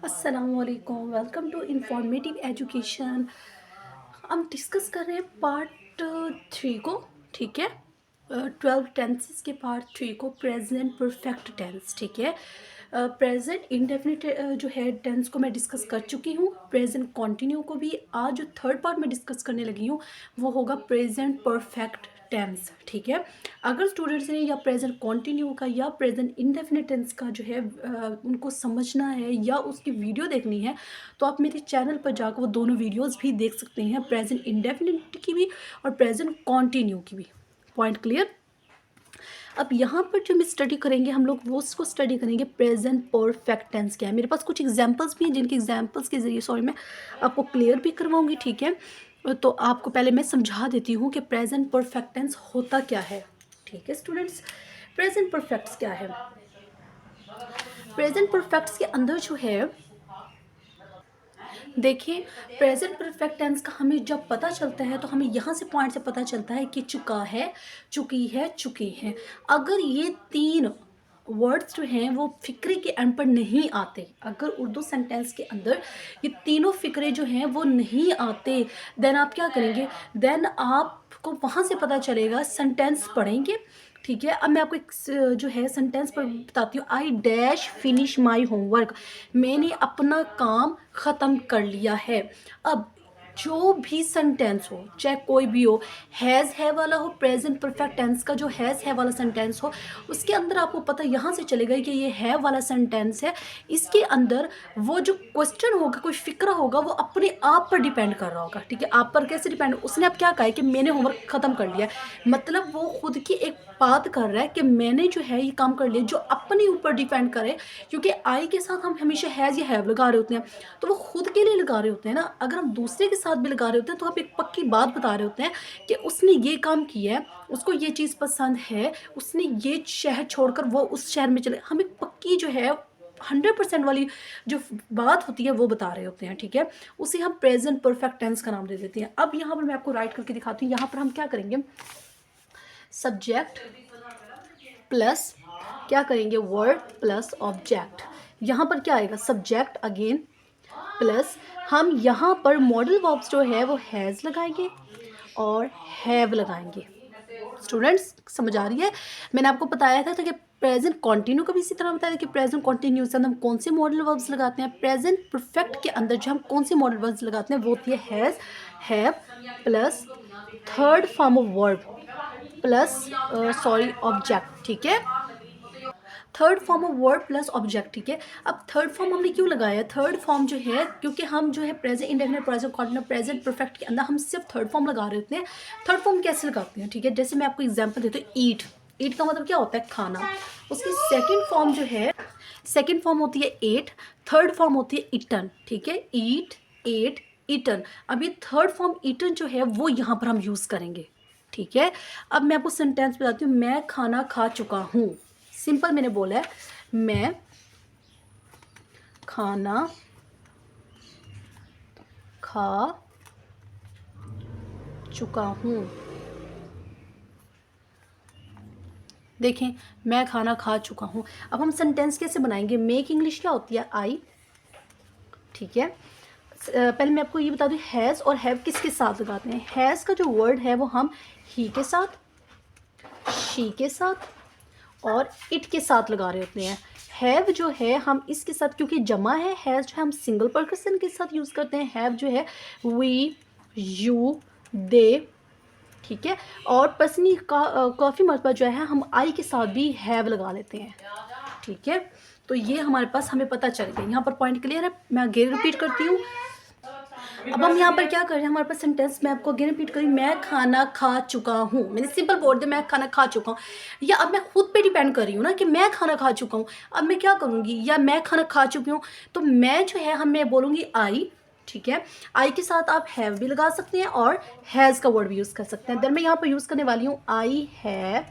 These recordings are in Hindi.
अस्सलामुअलैकुम, वेलकम टू इंफॉर्मेटिव एजुकेशन। हम डिस्कस कर रहे हैं पार्ट थ्री को। ठीक है, 12 टेंसेस के पार्ट थ्री को, प्रेजेंट परफेक्ट टेंस। ठीक है, प्रेजेंट इंडेफिनिट जो है टेंस को मैं डिस्कस कर चुकी हूँ। प्रेजेंट कॉन्टिन्यू को भी आज जो थर्ड पार्ट में डिस्कस करने लगी हूँ वो होगा प्रेजेंट परफेक्ट टेंस। ठीक है, अगर स्टूडेंट्स ने या प्रेजेंट कॉन्टिन्यू का या प्रेजेंट इंडेफिनिट टेंस का जो है उनको समझना है या उसकी वीडियो देखनी है तो आप मेरे चैनल पर जाकर वो दोनों वीडियोस भी देख सकते हैं, प्रेजेंट इंडेफिनिट की भी और प्रेजेंट कॉन्टिन्यू की भी। Point clear. अब यहाँ पर जो हम स्टडी करेंगे हम लोग वो उसको स्टडी करेंगे प्रेजेंट परफेक्ट टेंस क्या है। मेरे पास कुछ एग्जांपल्स भी हैं जिनके एग्जांपल्स के ज़रिए सॉरी मैं आपको क्लियर भी करवाऊंगी। ठीक है, तो आपको पहले मैं समझा देती हूँ कि प्रेजेंट परफेक्ट टेंस होता क्या है। ठीक है स्टूडेंट्स, प्रेजेंट परफेक्ट्स क्या है। प्रेजेंट परफेक्ट्स के अंदर जो है देखिए, प्रेजेंट परफेक्ट टेंस का हमें जब पता चलता है तो हमें यहाँ से पॉइंट से पता चलता है कि चुका है, चुकी है, चुके हैं। अगर ये तीन वर्ड्स जो हैं वो फिक्रे के एंड पर नहीं आते, अगर उर्दू सेंटेंस के अंदर ये तीनों फिक्रे जो हैं वो नहीं आते, देन आप क्या करेंगे, देन आपको वहाँ से पता चलेगा, सेंटेंस पढ़ेंगे। ठीक है, अब मैं आपको एक जो है सेंटेंस पर बताती हूँ। आई डैश फिनिश माई होमवर्क, मैंने अपना काम ख़त्म कर लिया है। अब जो भी सेंटेंस हो चाहे कोई भी हो, हैज़ है वाला हो, प्रेजेंट परफेक्ट टेंस का जो हैज़ है वाला सेंटेंस हो, उसके अंदर आपको पता यहाँ से चलेगा कि ये है वाला सेंटेंस है। इसके अंदर वो जो क्वेश्चन होगा, कोई फिक्र होगा, वो अपने आप पर डिपेंड कर रहा होगा। ठीक है, आप पर कैसे डिपेंड, उसने अब क्या कहा है कि मैंने होमवर्क ख़त्म कर लिया है, मतलब वो खुद की एक बात कर रहा है कि मैंने जो है ये काम कर लिया, जो अपने ऊपर डिपेंड करे। क्योंकि आई के साथ हम हमेशा हैज़ या हैव लगा रहे होते हैं, तो वो खुद के लिए लगा रहे होते हैं ना। अगर हम दूसरे के साथ भी लगा रहे होते हैं तो आप एक पक्की बात बता रहे होते हैं कि उसने ये काम किया है, उसको ये चीज़ पसंद है, उसने ये शहर छोड़कर वो उस शहर में चले, हम एक पक्की जो है 100% वाली जो बात होती है वो बता रहे होते हैं। ठीक है, उसे हम प्रेजेंट परफेक्ट टेंस का नाम दे देते हैं। अब यहाँ पर मैं आपको राइट करके दिखाती हूँ। यहाँ पर हम क्या करेंगे, सब्जेक्ट प्लस क्या करेंगे, वर्ड प्लस ऑब्जेक्ट। यहाँ पर क्या आएगा, सब्जेक्ट अगेन प्लस हम यहाँ पर मॉडल वर्ब्स जो है वो हैज़ लगाएंगे और हैव लगाएंगे। स्टूडेंट्स समझ आ रही है। मैंने आपको बताया था कि प्रेजेंट कॉन्टिन्यू का भी इसी तरह बताया था कि प्रेजेंट कॉन्टिन्यू से हम कौन से मॉडल वर्ब्स लगाते हैं। प्रेजेंट परफेक्ट के अंदर जो हम कौन से मॉडल वर्ब्स लगाते हैं वो होती है has, have plus third form of verb plus sorry object. ठीक है, third form of word plus object. ठीक है, अब थर्ड फॉर्म हमने क्यों लगाया, थर्ड फॉर्म जो है क्योंकि हम जो है present indefinite, present continuous, present perfect के अंदर हम सिर्फ थर्ड फॉर्म लगा रहे होते हैं। थर्ड फॉर्म कैसे लगाते हैं, ठीक है, जैसे मैं आपको एग्जांपल देती हूँ। ईट, ईट का मतलब क्या होता है, खाना। उसकी सेकेंड फॉर्म जो है, सेकेंड फॉर्म होती है एट, थर्ड फॉर्म होती है ईटन। ठीक है, ईट, एट, ईटन। अब ये थर्ड फॉर्म ईटन जो है वो यहाँ पर हम यूज़ करेंगे। ठीक है, अब मैं आपको सेंटेंस बताती हूँ। मैं खाना खा चुका हूँ, सिंपल मैंने बोला है, मैं खाना खा चुका हूँ। देखें, मैं खाना खा चुका हूँ। अब हम सेंटेंस कैसे बनाएंगे, मेक इंग्लिश क्या होती है, आई। ठीक है, पहले मैं आपको ये बता दूँ, हैज़ और हैव किसके साथ लगाते हैं। हैज़ का जो वर्ड है वो हम ही के साथ, शी के साथ और इट के साथ लगा रहे होते हैं। हैव जो है हम इसके साथ, क्योंकि जमा है, हैज़ जो है हम सिंगल पर्सन के साथ यूज़ करते हैं। हैव जो है वी, यू, दे। ठीक है, और पर्सनली काफ़ी मरतबा जो है हम आई के साथ भी हैव लगा लेते हैं। ठीक है, तो ये हमारे पास हमें पता चल गया। यहाँ पर पॉइंट क्लियर है, मैं अगेन रिपीट करती हूँ। अब हम यहाँ पर क्या कर रहे हैं, हमारे पास सेंटेंस, मैं आपको अगेन रिपीट करी, मैं खाना खा चुका हूँ। मैंने सिंपल बोल दिया मैं खाना खा चुका हूँ, या अब मैं खुद पे डिपेंड कर रही हूँ ना कि मैं खाना खा चुका हूँ। अब मैं क्या करूँगी, या मैं खाना खा चुकी हूँ, तो मैं जो है मैं बोलूँगी आई। ठीक है, आई के साथ आप हैव भी लगा सकते हैं और हैज़ का वर्ड भी यूज़ कर सकते हैं। देन मैं यहाँ पर यूज़ करने वाली हूँ आई हैव।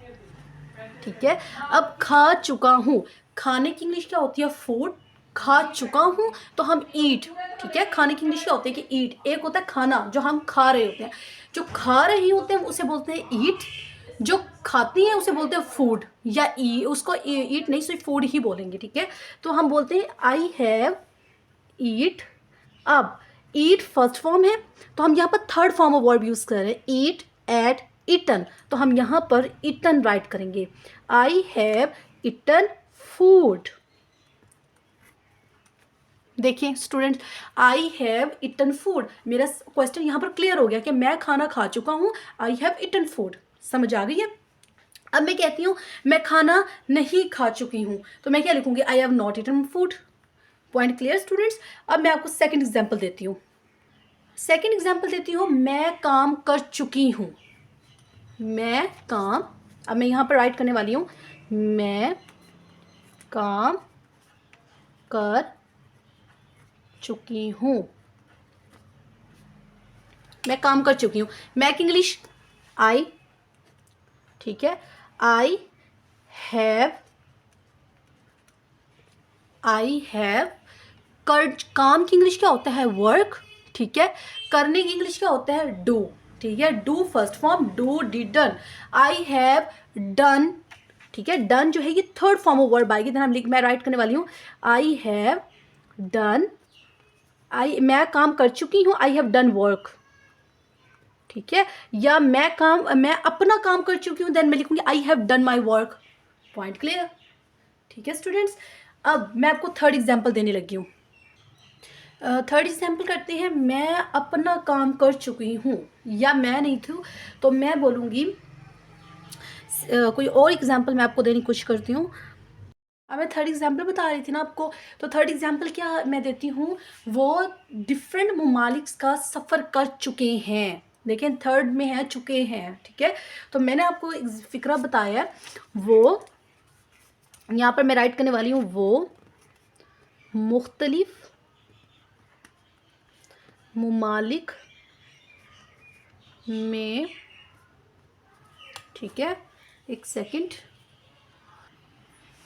ठीक है, अब खा चुका हूँ, खाने की इंग्लिश क्या होती है, फूड। खा चुका हूँ तो हम ईट। ठीक है, खाने की इंग्लिश क्या होती है कि ईट। एक होता है खाना जो हम खा रहे होते हैं, जो खा रहे होते हैं उसे बोलते हैं ईट, जो खाती हैं उसे बोलते हैं फूड, या उसको ईट नहीं सिर्फ फूड ही बोलेंगे। ठीक है, तो हम बोलते हैं आई हैव ईट। अब ईट फर्स्ट फॉर्म है तो हम यहाँ पर third form of verb use कर रहे हैं, ईट, एट, ईटन, तो हम यहाँ पर ईटन राइट करेंगे। I have eaten food. देखिए student, I have eaten food, मेरा क्वेश्चन यहाँ पर क्लियर हो गया कि मैं खाना खा चुका हूँ, आई हैव ईटन फूड। समझ आ गई है? अब मैं कहती हूँ मैं खाना नहीं खा चुकी हूँ, तो मैं क्या लिखूंगी? I have not eaten food. Point clear students? अब मैं आपको सेकंड एग्जांपल देती हूँ। मैं काम कर चुकी हूँ। मैं काम, अब मैं यहाँ पर राइट करने वाली हूँ, मैं काम कर चुकी हूँ। मैं काम कर चुकी हूँ। मैक इंग्लिश आई, ठीक है, आई हैव कर, काम की इंग्लिश क्या होता है? वर्क, ठीक है। करने की इंग्लिश क्या होता है? डू, ठीक है। Do first form, do, did, done. I have done, ठीक है। डन जो है ये थर्ड फॉर्म ऑफ वर्ब आएगी, देन मैं राइट करने वाली हूँ आई हैव डन, मैं काम कर चुकी हूँ, आई हैव डन वर्क, ठीक है। या मैं अपना काम कर चुकी हूँ, देन मैं लिखूंगी I have done my work. Point clear? ठीक है स्टूडेंट्स, अब मैं आपको थर्ड एग्जाम्पल देने लगी हूँ। थर्ड एग्जाम्पल करते हैं, मैं अपना काम कर चुकी हूँ, या मैं नहीं थी तो मैं बोलूँगी कोई और एग्जाम्पल मैं आपको देने की कोशिश करती हूँ। अब मैं थर्ड एग्जाम्पल बता रही थी ना आपको, तो थर्ड एग्जाम्पल क्या मैं देती हूँ? वो डिफरेंट ममालिक का सफ़र कर चुके हैं। लेकिन थर्ड में है चुके हैं, ठीक है। तो मैंने आपको एक फिक्रा बताया, वो यहाँ पर मैं राइट करने वाली हूँ, वो मुख्तलिफ ममालिक में, ठीक है, एक सेकंड।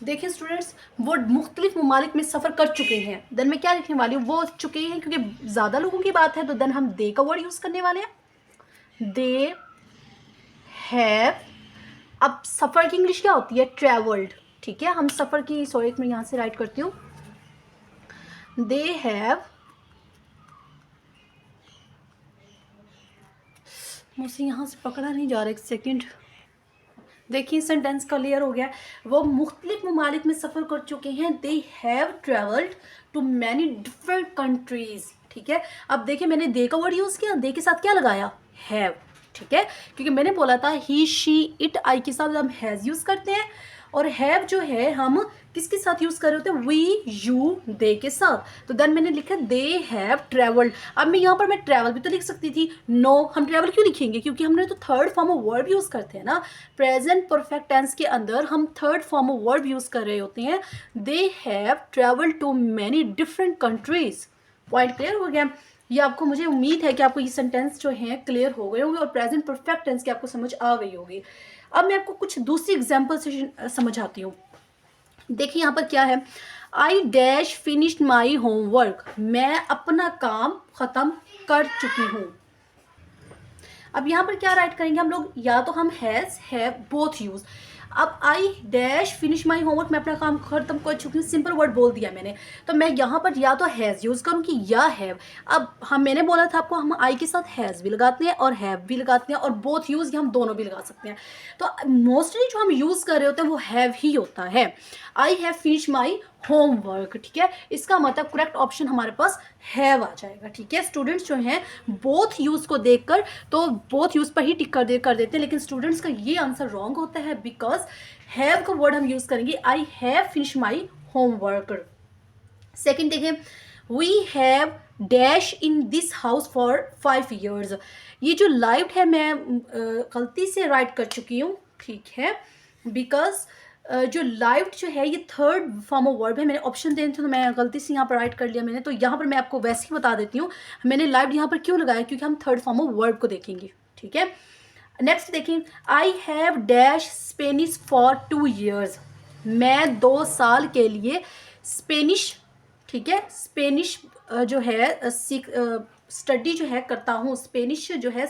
देखिए स्टूडेंट्स, वो मुख्तलिफ ममालिक में सफ़र कर चुके हैं, देन मैं क्या लिखने वाली हूँ? वो चुके हैं, क्योंकि ज़्यादा लोगों की बात है तो देन हम दे का वर्ड यूज़ करने वाले हैं। दे हैव, अब सफ़र की इंग्लिश क्या होती है? ट्रेवल्ड, ठीक है। हम सफ़र की, सॉरी मैं यहाँ से राइट करती हूँ, दे हैव, मुझसे यहाँ से पकड़ा नहीं जा रहा, एक सेकेंड। देखिए सेंटेंस क्लियर हो गया, वो मुख्तलिफ ममालिक में सफ़र कर चुके हैं, they have travelled to many different countries, ठीक है। अब देखिए मैंने दे का वर्ड यूज़ किया, दे के साथ क्या लगाया? हैव, ठीक है, क्योंकि मैंने बोला था ही, शी, इट, आई के साथ हम हैज़ यूज़ करते हैं, और हैव जो है हम किसके साथ यूज़ कर रहे होते हैं? वी, यू, दे के साथ। तो देन मैंने लिखा दे हैव ट्रेवल्ड। अब मैं यहाँ पर मैं ट्रैवल भी तो लिख सकती थी, नो, हम ट्रैवल क्यों लिखेंगे? क्योंकि हमने तो third form of verb use करते हैं ना, प्रेजेंट परफेक्ट टेंस के अंदर हम third form of verb use कर रहे होते हैं। They have travel to many different countries. Point clear हो गया? ये आपको, मुझे उम्मीद है कि आपको ये सेंटेंस जो हैं क्लियर हो गए होंगे और प्रेजेंट परफेक्ट टेंस की आपको समझ आ गई होगी। अब मैं आपको कुछ दूसरी एग्जाम्पल से समझाती हूँ। देखिए यहाँ पर क्या है, I dash finished my homework, मैं अपना काम ख़त्म कर चुकी हूँ। अब यहाँ पर क्या राइट करेंगे हम लोग? या तो हम हैज़, हैव, बोथ यूज़। अब I dash finish my homework, मैं अपना काम खत्म कर चुकी हूँ, सिंपल वर्ड बोल दिया मैंने, तो मैं यहाँ पर या तो हैज़ यूज़ करूँगी या हैव। अब मैंने बोला था आपको, हम आई के साथ हैज़ भी लगाते हैं और हैव भी लगाते हैं, और बोथ यूज़ हम दोनों भी लगा सकते हैं। तो मोस्टली जो हम यूज़ कर रहे होते हैं वो हैव ही होता है। आई हैव फिनिश माई होमवर्क, ठीक है, इसका मतलब करेक्ट ऑप्शन हमारे पास हैव आ जाएगा, ठीक है। स्टूडेंट्स जो हैं बोथ यूज़ को देखकर तो बोथ यूज़ पर ही टिक कर देते हैं, लेकिन स्टूडेंट्स का ये आंसर रॉन्ग होता है, बिकॉज हैव का वर्ड हम यूज़ करेंगे, I have finish my homework. Second देखें, we have dash in this house for 5 years। ये जो लाइव्ड है मैं गलती से राइट कर चुकी हूँ, ठीक है, बिकॉज जो लाइव्ड जो है ये थर्ड फॉर्म ऑफ वर्ब है। मैंने ऑप्शन देने थे तो मैं गलती से यहाँ पर राइट कर लिया मैंने, तो यहाँ पर मैं आपको वैसे ही बता देती हूँ मैंने लाइव्ड यहाँ पर क्यों लगाया, क्योंकि हम थर्ड फॉर्म ऑफ वर्ब को देखेंगे, ठीक है। नेक्स्ट देखें, I have dash Spanish for 2 years, मैं 2 साल के लिए स्पेनिश, ठीक है, स्पेनिश जो है स्टडी जो है करता हूँ, स्पेनिश जो है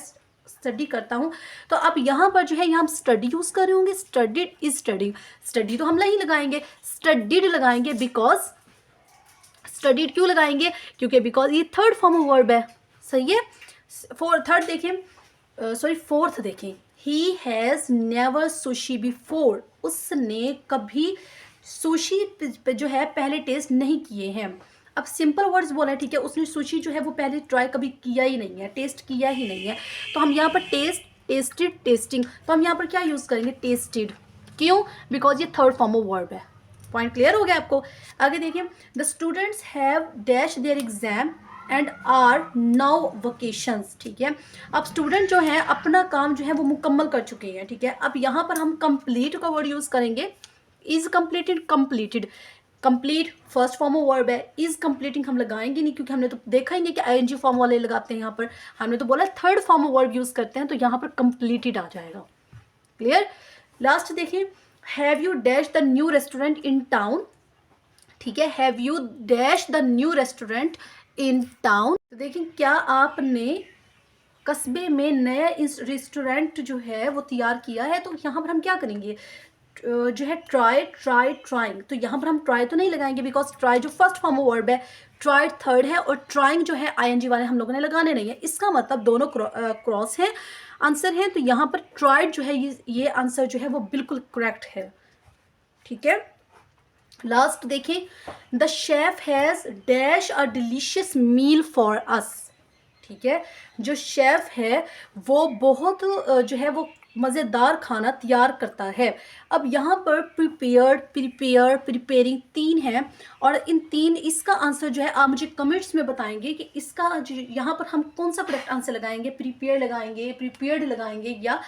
स्टडी करता हूँ। तो अब यहाँ पर जो है यहाँ हम स्टडी यूज़ कर रहे होंगे, स्टडीड इज स्टडी, स्टडी तो हम नहीं लगाएंगे, स्टडीड लगाएंगे, बिकॉज स्टडीड क्यों लगाएंगे, क्योंकि बिकॉज ये थर्ड फॉर्म ऑफ वर्ब है, सही है। थर्ड देखें, सॉरी फोर्थ देखें, he has never sushi before, उसने कभी सुशी पे जो है पहले टेस्ट नहीं किए हैं। अब सिंपल वर्ड्स बोला है, ठीक है, उसने सुशी जो है वो पहले ट्राई कभी किया ही नहीं है, टेस्ट किया ही नहीं है, तो हम यहाँ पर टेस्ट, टेस्टेड, टेस्टिंग, तो हम यहाँ पर क्या यूज़ करेंगे, टेस्टेड। क्यों, बिकॉज ये थर्ड फॉर्म ऑफ वर्ब है। पॉइंट क्लियर हो गया आपको। आगे देखिए, the students have dash their exam and are now vacations, ठीक है। अब स्टूडेंट जो है अपना काम जो है वो मुकम्मल कर चुके हैं, ठीक है। अब यहाँ पर हम कंप्लीट का वर्ड यूज़ करेंगे, is completed, completed, complete first form of verb है, इज कंप्लीटिंग हम लगाएंगे नहीं, क्योंकि हमने तो देखा ही नहीं कि आईएनजी फॉर्म वाले लगाते हैं, यहाँ पर हमने तो बोला third form of verb use करते हैं, तो यहाँ पर कंप्लीटेड आ जाएगा। क्लियर। लास्ट देखिए, have you dash the new restaurant in town, ठीक है, have you dash the new restaurant in town, तो देखिए क्या आपने कस्बे में नया इस रेस्टोरेंट जो है वो तैयार किया है, तो यहाँ पर हम क्या करेंगे, जो है ट्राई, ट्राई, ट्राइंग, तो यहाँ पर हम ट्राई तो नहीं लगाएंगे, बिकॉज ट्राई जो फर्स्ट फॉर्म ऑफ वर्ब है, ट्राई थर्ड है, और ट्राइंग जो है आईएनजी वाले हम लोगों ने लगाने नहीं है, इसका मतलब दोनों क्रॉस है, आंसर है, तो यहाँ पर ट्राइड जो है ये आंसर जो है वो बिल्कुल करेक्ट है, ठीक है। लास्ट देखें, the chef has dash a delicious meal for us, ठीक है, जो शेफ है वो बहुत जो है वो मज़ेदार खाना तैयार करता है। अब यहाँ पर प्रिपेयर्ड, प्रिपेयर, प्रिपेयरिंग तीन हैं, और इन तीन, इसका आंसर जो है आप मुझे कमेंट्स में बताएंगे कि इसका जो यहाँ पर हम कौन सा करेक्ट आंसर लगाएंगे, प्रिपेयर लगाएंगे, प्रिपेयर्ड लगाएंगे या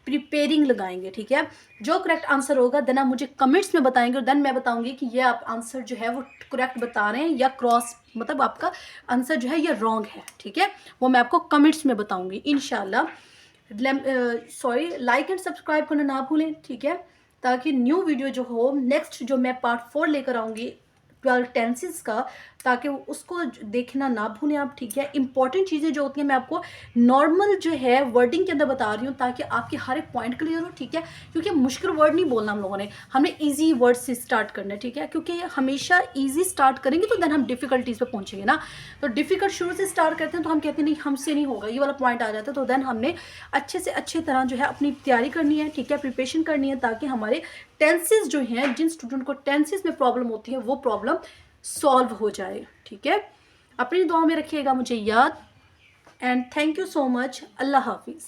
प्रिपेयरिंग लगाएंगे, ठीक है। जो करेक्ट आंसर होगा देन आप मुझे कमेंट्स में बताएंगे, और देन मैं बताऊंगी कि ये आप आंसर जो है वो करेक्ट बता रहे हैं या क्रॉस, मतलब आपका आंसर जो है ये रॉन्ग है, ठीक है, वो मैं आपको कमेंट्स में बताऊंगी इंशाल्लाह। सॉरी, लाइक एंड सब्सक्राइब करना ना भूलें, ठीक है, ताकि न्यू वीडियो जो हो नेक्स्ट जो मैं पार्ट 4 लेकर आऊँगी 12 टेंसेस का, ताकि उसको देखना ना भूलें आप, ठीक है। इंपॉर्टेंट चीज़ें जो होती हैं मैं आपको नॉर्मल जो है वर्डिंग के अंदर बता रही हूँ, ताकि आपके हर एक पॉइंट क्लियर हो, ठीक है, क्योंकि मुश्किल वर्ड नहीं बोलना हम लोगों ने, हमने इजी वर्ड से स्टार्ट करना है, ठीक है, क्योंकि हमेशा इजी स्टार्ट करेंगे तो देन हम डिफिकल्टीज़ पे पहुँचेंगे ना, तो डिफिकल्ट शुरू से स्टार्ट करते हैं तो हम कहते हैं नहीं हमसे नहीं होगा, ये वाला पॉइंट आ जाता है, तो देन हमने अच्छे से अच्छे तरह जो है अपनी तैयारी करनी है, ठीक है, प्रिपरेशन करनी है, ताकि हमारे टेंसेस जो हैं, जिन स्टूडेंट को टेंसेस में प्रॉब्लम होती है वो प्रॉब्लम सॉल्व हो जाए, ठीक है। अपनी दुआ में रखिएगा मुझे याद, and thank you so much. अल्लाह हाफिज़।